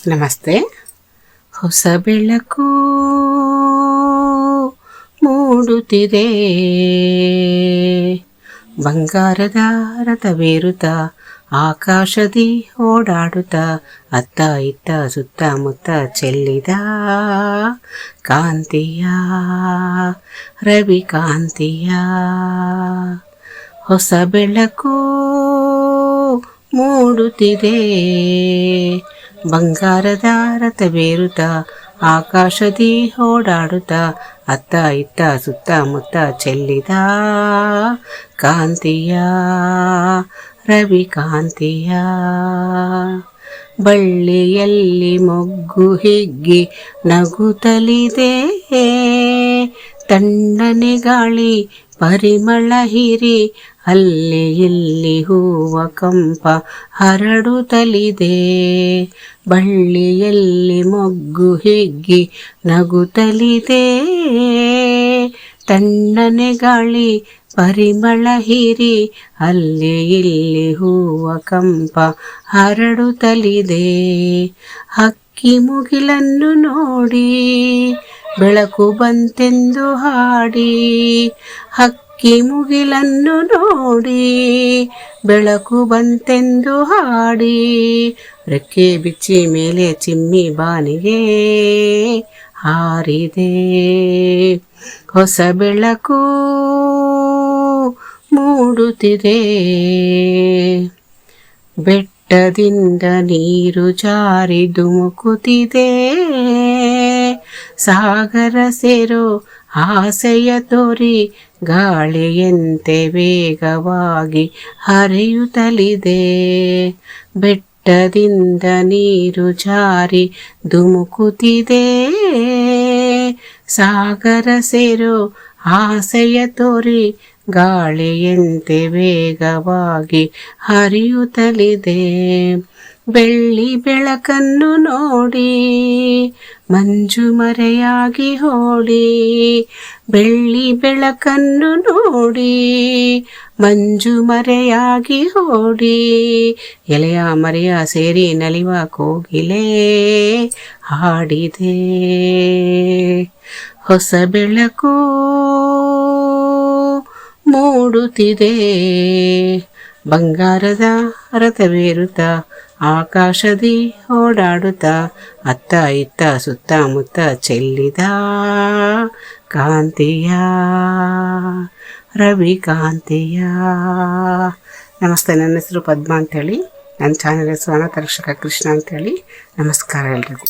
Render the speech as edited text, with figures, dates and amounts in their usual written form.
ನಮಸ್ತೆ. ಹೊಸ ಬೆಳಕು ಮೂಡುತ್ತಿದೆ, ಬಂಗಾರದ ರಥವೇರುತ್ತ ಆಕಾಶದಿ ಓಡಾಡುತ್ತ ಅತ್ತ ಇತ್ತ ಸುತ್ತಮುತ್ತ ಚೆಲ್ಲಿದ ಕಾಂತಿಯ ರವಿ ಕಾಂತಿಯ. ಹೊಸ ಬೆಳಕು ಮೂಡುತ್ತಿದೆ, ಬಂಗಾರದ ರಥವೇರುತ್ತ ಆಕಾಶದಿ ಓಡಾಡುತ್ತ ಅತ್ತ ಇತ್ತ ಸುತ್ತಮುತ್ತ ಚೆಲ್ಲಿದ ಕಾಂತಿಯ ರವಿ ಕಾಂತಿಯ. ಬಳ್ಳಿಯಲ್ಲಿ ಮೊಗ್ಗು ಹಿಗ್ಗಿ ನಗುತ್ತಲಿದೆ, ತಣ್ಣನೆ ಗಾಳಿ ಪರಿಮಳ ಹಿರಿ ಅಲ್ಲಿ ಇಲ್ಲಿ ಹೂವ ಕಂಪ ಹರಡುತ್ತಲಿದೆ. ಬಳ್ಳಿಯಲ್ಲಿ ಮೊಗ್ಗು ಹಿಗ್ಗಿ ನಗುತ್ತಲಿದೆ, ತಣ್ಣನೆ ಗಾಳಿ ಪರಿಮಳ ಹಿರಿ ಅಲ್ಲಿ ಇಲ್ಲಿ ಹೂವ ಕಂಪ ಹರಡುತ್ತಲಿದೆ. ಹಕ್ಕಿ ಮುಗಿಲನ್ನು ನೋಡಿ ಬೆಳಕು ಬಂತೆಂದು ಹಾಡಿ, ಹಕ್ಕಿ ಮುಗಿಲನ್ನು ನೋಡಿ ಬೆಳಕು ಬಂತೆಂದು ಹಾಡಿ, ರೆಕ್ಕೆ ಬಿಚ್ಚಿ ಮೇಲೆ ಚಿಮ್ಮಿ ಬಾನಿಗೆ ಹಾರಿದೆ. ಹೊಸ ಬೆಳಕು ಮೂಡುತ್ತಿದೆ, ಬೆಟ್ಟದಿಂದ ನೀರು ಜಾರಿ ಧುಮುಕುತ್ತಿದೆ, ಸಾಗರ ಸೇರೋ ಆಸೆಯ ತೋರಿ ಗಾಳಿಯಂತೆ ವೇಗವಾಗಿ ಹರಿಯುತ್ತಲಿದೆ. ಬೆಟ್ಟದಿಂದ ನೀರು ಜಾರಿ ಧುಮುಕುತ್ತಿದೆ, ಸಾಗರ ಸೇರೋ ಆಸೆಯ ತೋರಿ ಗಾಳಿಯಂತೆ ವೇಗವಾಗಿ ಹರಿಯುತ್ತಲಿದೆ. ಬೆಳ್ಳಿ ಬೆಳಕನ್ನು ನೋಡಿ ಮಂಜು ಮರೆಯಾಗಿ ಓಡಿ, ಬೆಳ್ಳಿ ಬೆಳಕನ್ನು ನೋಡಿ ಮಂಜು ಮರೆಯಾಗಿ ಓಡಿ, ಎಲೆಯ ಮರೆಯ ಸೇರಿ ನಲಿವ ಕೋಗಿಲೆ ಹಾಡಿದೆ. ಹೊಸ ಬೆಳಕು ಮೂಡುತ್ತಿದೆ, ಬಂಗಾರದ ರಥವೇರುತ್ತ ಆಕಾಶದಿ ಓಡಾಡುತ್ತ ಅತ್ತ ಇತ್ತ ಸುತ್ತಮುತ್ತ ಚೆಲ್ಲಿದ ಕಾಂತಿಯ ರವಿ ಕಾಂತಿಯ. ನಮಸ್ತೆ, ನನ್ನ ಹೆಸರು ಪದ್ಮ ಅಂತೇಳಿ, ನನ್ನ ಚಾನೆಲ್ ಹೆಸರು ಅನಾಥ ರಕ್ಷಕ ಕೃಷ್ಣ ಅಂತೇಳಿ. ನಮಸ್ಕಾರ ಎಲ್ರಿಗೂ.